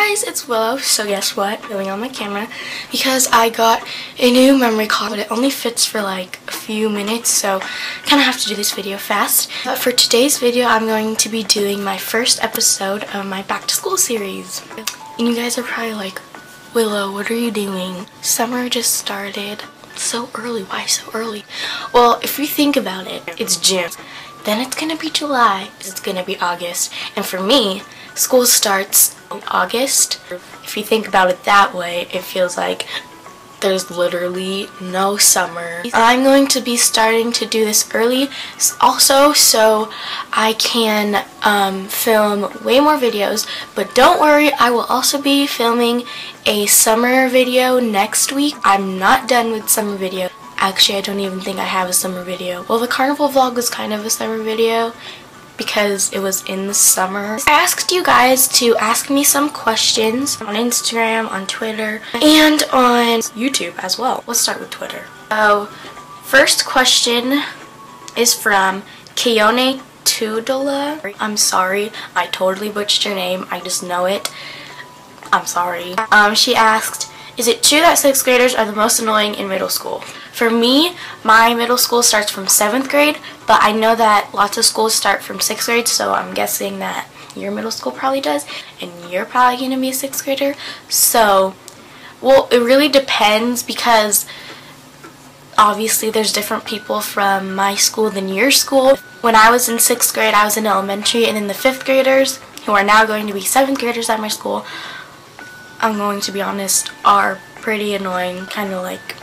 guys, it's Willow. So guess what? Going on my camera because I got a new memory card, but it only fits for like a few minutes, so I kind of have to do this video fast. But for today's video, I'm going to be doing my first episode of my back to school series. And you guys are probably like, Willow, what are you doing? Summer just started. So early. Why so early? Well, if you think about it, it's June. Then it's gonna be July. It's gonna be August. And for me, school starts in August. If you think about it that way, it feels like there's literally no summer. I'm going to be starting to do this early also so I can film way more videos, but don't worry, I will also be filming a summer video next week. I'm not done with summer video. Actually, I don't even think I have a summer video. Well, the carnival vlog was kind of a summer video because it was in the summer. I asked you guys to ask me some questions on Instagram, on Twitter, and on YouTube as well. Let's start with Twitter. So, first question is from Keone Tudola. I'm sorry, I totally butchered your name. I just know it. I'm sorry. She asked, is it true that 6th graders are the most annoying in middle school? For me, my middle school starts from 7th grade, but I know that lots of schools start from 6th grade, so I'm guessing that your middle school probably does, and you're probably going to be a 6th grader. So, well, it really depends because obviously there's different people from my school than your school. When I was in 6th grade, I was in elementary, and then the 5th graders, who are now going to be 7th graders at my school, I'm going to be honest, are pretty annoying, kind of like,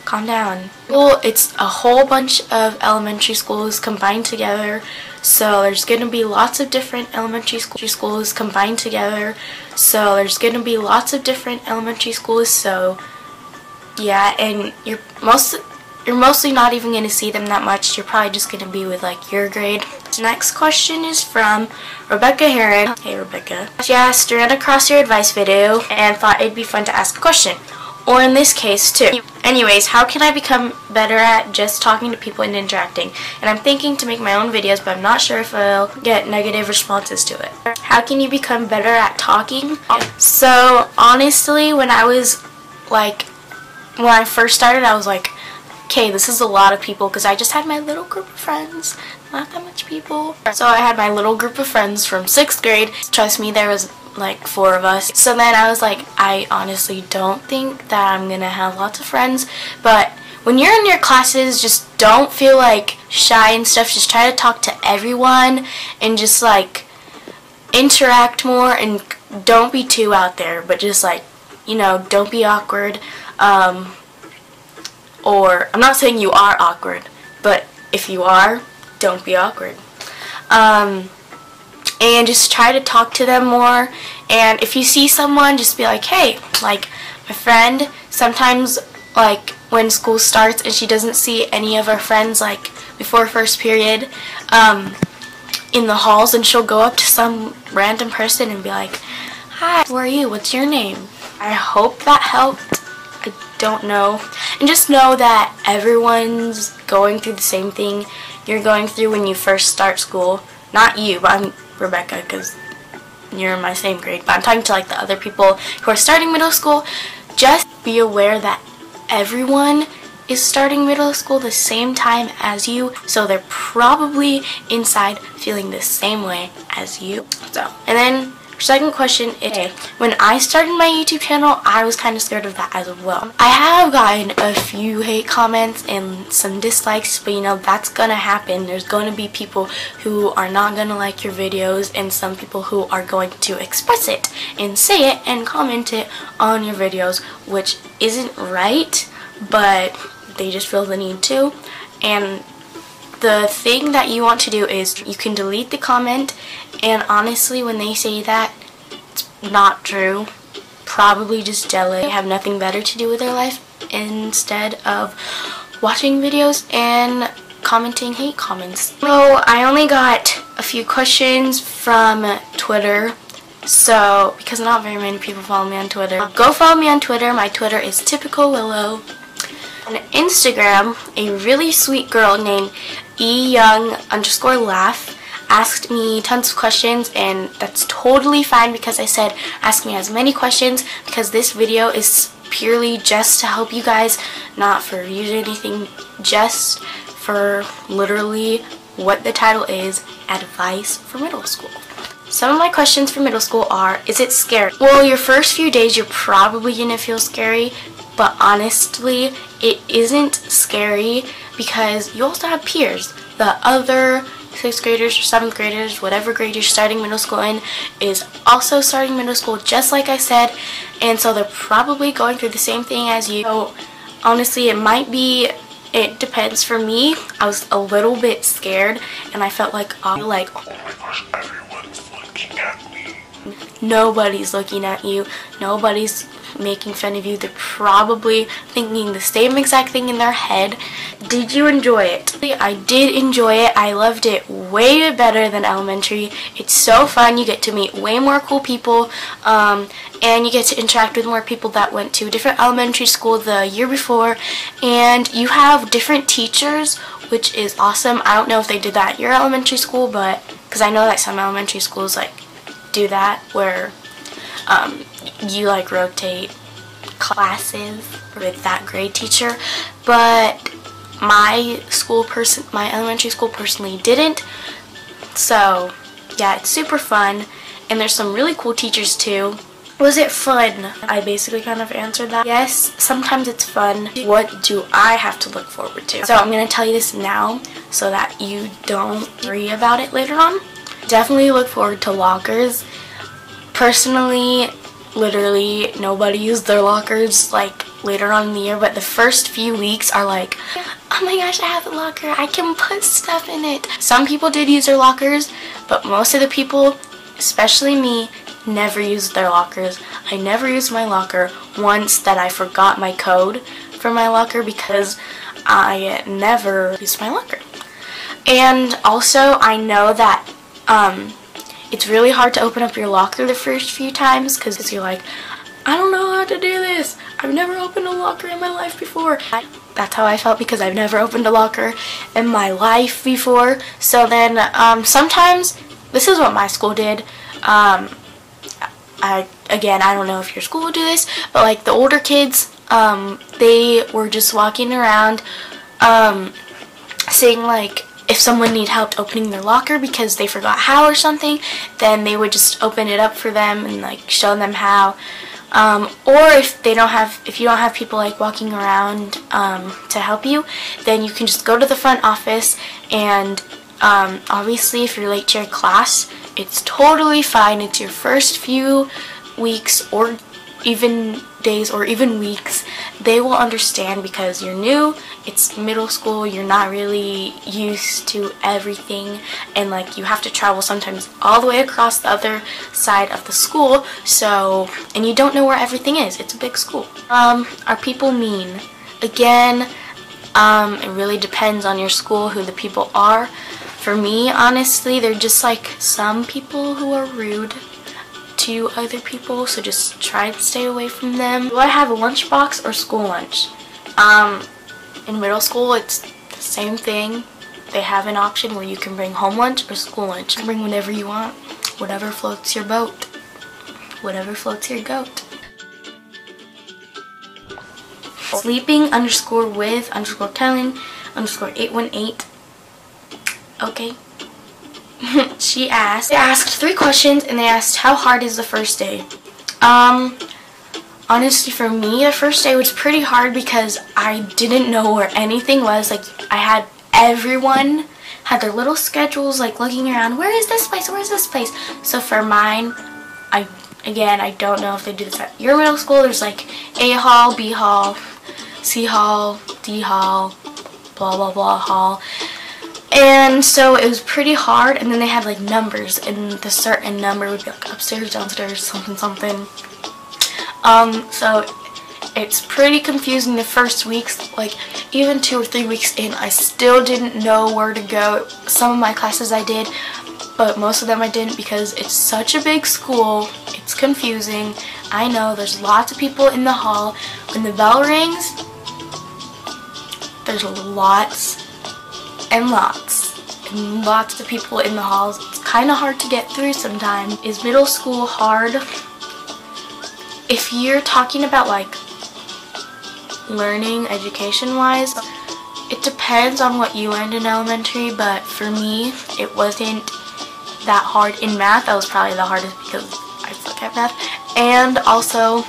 calm down. Well, it's a whole bunch of elementary schools combined together, so there's going to be lots of different elementary schools combined together, so there's going to be lots of different elementary schools, so yeah, and you're mostly not even going to see them that much. You're probably just going to be with like your grade. The next question is from Rebecca Heron. Hey Rebecca. She asked, ran across your advice video and thought it'd be fun to ask a question. Or in this case too. Anyways, how can I become better at just talking to people and interacting? And I'm thinking to make my own videos, but I'm not sure if I'll get negative responses to it. How can you become better at talking? So honestly, when I first started, I was like, okay, this is a lot of people, because I just had my little group of friends, not that much people. So I had my little group of friends from 6th grade. Trust me, there was like 4 of us. So then I was like, I honestly don't think that I'm gonna have lots of friends, but when you're in your classes, just don't feel like shy and stuff. Just try to talk to everyone and just like interact more, and don't be too out there, but just like, you know, don't be awkward. Or, I'm not saying you are awkward, but if you are, don't be awkward. And just try to talk to them more. And if you see someone, just be like, hey, like my friend, sometimes like when school starts and she doesn't see any of her friends like before first period in the halls, and she'll go up to some random person and be like, hi, who are you? What's your name? I hope that helped. I don't know. And just know that everyone's going through the same thing you're going through when you first start school. Not you, but I'm Rebecca because you're in my same grade. But I'm talking to like the other people who are starting middle school. Just be aware that everyone is starting middle school the same time as you, so they're probably inside feeling the same way as you. So, and then second question is, when I started my YouTube channel, I was kind of scared of that as well. I have gotten a few hate comments and some dislikes, but you know, that's gonna happen. There's going to be people who are not gonna like your videos, and some people who are going to express it and say it and comment it on your videos, which isn't right, but they just feel the need to. And the thing that you want to do is you can delete the comment, and honestly, when they say that, it's not true. Probably just jealous. They have nothing better to do with their life instead of watching videos and commenting hate comments. So I only got a few questions from Twitter, so because not very many people follow me on Twitter. Go follow me on Twitter. My Twitter is typicalwillow. On Instagram, a really sweet girl named eyoung_laugh asked me tons of questions, and that's totally fine because I said ask me as many questions, because this video is purely just to help you guys, not for using anything, just for literally what the title is, advice for middle school. Some of my questions for middle school are, is it scary? Well, your first few days you're probably gonna feel scary, but honestly it isn't scary because you also have peers. The other 6th graders or 7th graders, whatever grade you're starting middle school in, is also starting middle school just like I said, and so they're probably going through the same thing as you. So honestly, it depends. For me, I was a little bit scared and I felt like, oh my gosh, everyone's looking at me. Nobody's looking at you. Nobody's making fun of you. They're probably thinking the same exact thing in their head. Did you enjoy it? I did enjoy it. I loved it way better than elementary. It's so fun. You get to meet way more cool people, and you get to interact with more people that went to a different elementary school the year before, and you have different teachers, which is awesome. I don't know if they did that at your elementary school, but because I know that some elementary schools like do that, where you like rotate classes with that grade teacher, but my elementary school personally didn't. So yeah, it's super fun, and there's some really cool teachers too. Was it fun? I basically kind of answered that. Yes, sometimes it's fun. What do I have to look forward to? So I'm going to tell you this now so that you don't worry about it later on. Definitely look forward to lockers. Personally, literally nobody used their lockers like later on in the year, but the first few weeks are like, oh my gosh, I have a locker, I can put stuff in it. Some people did use their lockers, but most of the people, especially me, never used their lockers. I never used my locker once that I forgot my code for my locker because I never used my locker. And also I know that it's really hard to open up your locker the first few times because you're like, I don't know how to do this. I've never opened a locker in my life before. That's how I felt because I've never opened a locker in my life before. So then sometimes, this is what my school did. Again, I don't know if your school will do this, but like the older kids, they were just walking around saying like, if someone needed help opening their locker because they forgot how or something, then they would just open it up for them and like show them how. Or if you don't have people like walking around to help you, then you can just go to the front office, and obviously if you're late to your class, it's totally fine. It's your first few weeks or even days or even weeks. They will understand because you're new, it's middle school, you're not really used to everything, and like you have to travel sometimes all the way across the other side of the school, so, and you don't know where everything is. It's a big school. Are people mean? Again, it really depends on your school who the people are. For me, honestly, they're just like some people who are rude to other people, so just try to stay away from them. Do I have a lunchbox or school lunch? In middle school, it's the same thing. They have an option where you can bring home lunch or school lunch. You can bring whatever you want, whatever floats your boat, whatever floats your goat. Sleeping_with_Kellen_818. Okay. They asked 3 questions, and they asked, how hard is the first day? Honestly, for me, the first day was pretty hard because I didn't know where anything was. Like, everyone had their little schedules, like looking around, where is this place, where is this place? So for mine, I don't know if they do this at your middle school. There's like A hall, B hall, C hall, D hall, blah blah blah hall. And so it was pretty hard, and then they had like numbers, and the certain number would be like upstairs, downstairs, something something. So it's pretty confusing the first weeks. Like even 2 or 3 weeks in, I still didn't know where to go. Some of my classes I did, but most of them I didn't because it's such a big school. It's confusing. I know there's lots of people in the hall. When the bell rings, there's lots and lots of people in the halls kind of hard to get through sometimes. Is middle school hard? If you're talking about like learning education wise, it depends on what you learned in elementary, but for me it wasn't that hard. In math that was probably the hardest because I suck at math, and also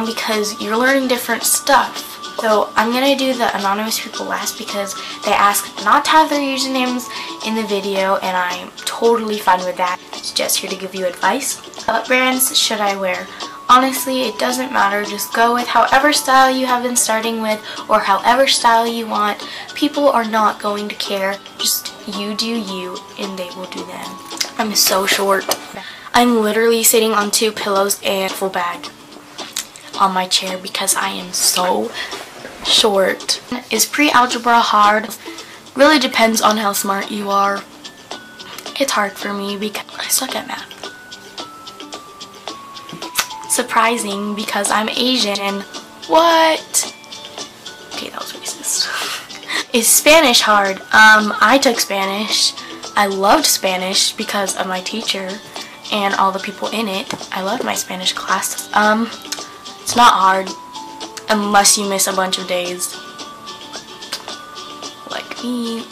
because you're learning different stuff. So I'm going to do the anonymous people last because they asked not to have their usernames in the video, and I'm totally fine with that. It's just here to give you advice. What brands should I wear? Honestly, it doesn't matter. Just go with however style you have been starting with or however style you want. People are not going to care. Just you do you and they will do them. I'm so short. I'm literally sitting on 2 pillows and a full bag on my chair because I am so short. Is pre-algebra hard? Really depends on how smart you are. It's hard for me because I suck at math. Surprising because I'm Asian and what? Okay, that was racist. Is Spanish hard? I took Spanish. I loved Spanish because of my teacher and all the people in it. I loved my Spanish class. It's not hard unless you miss a bunch of days, like me.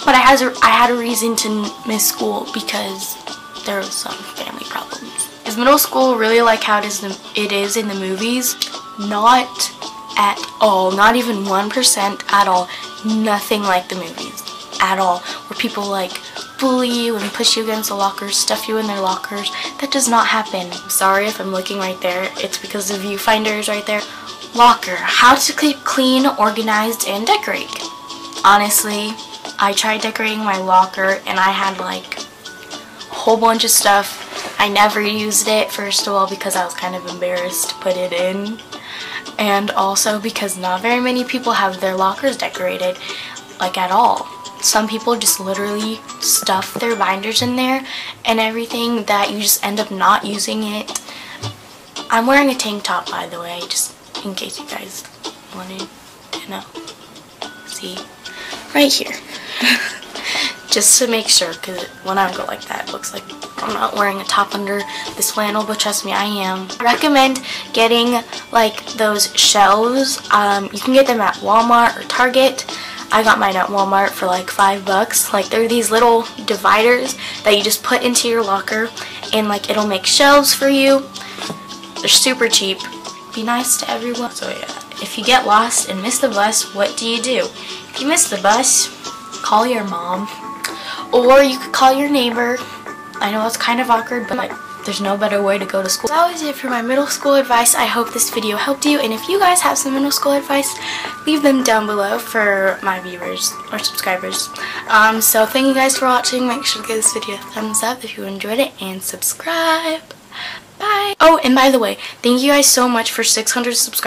But I had a reason to miss school because there was some family problems. Is middle school really like how it is in the movies? Not at all. Not even 1% at all. Nothing like the movies at all. Where people like bully you and push you against the lockers, stuff you in their lockers. That does not happen. I'm sorry if I'm looking right there. It's because the viewfinder is right there. Locker. How to keep clean, organized, and decorate. Honestly, I tried decorating my locker and I had like a whole bunch of stuff. I never used it, first of all, because I was kind of embarrassed to put it in, and also because not very many people have their lockers decorated, like at all. Some people just literally stuff their binders in there and everything that you just end up not using it. I'm wearing a tank top, by the way, just in case you guys wanted to know. See? Right here. Just to make sure, because when I go like that, it looks like I'm not wearing a top under this flannel, but trust me, I am. I recommend getting like those shelves. You can get them at Walmart or Target. I got mine at Walmart for like $5. Like, they're these little dividers that you just put into your locker, and like it'll make shelves for you. They're super cheap. Be nice to everyone. So yeah, if you get lost and miss the bus, what do? If you miss the bus, call your mom. Or you could call your neighbor. I know it's kind of awkward, but like, there's no better way to go to school. That was it for my middle school advice. I hope this video helped you, and if you guys have some middle school advice, leave them down below for my viewers or subscribers. So thank you guys for watching. Make sure to give this video a thumbs up if you enjoyed it, and subscribe. Bye. Oh, and by the way, thank you guys so much for 600 subscribers.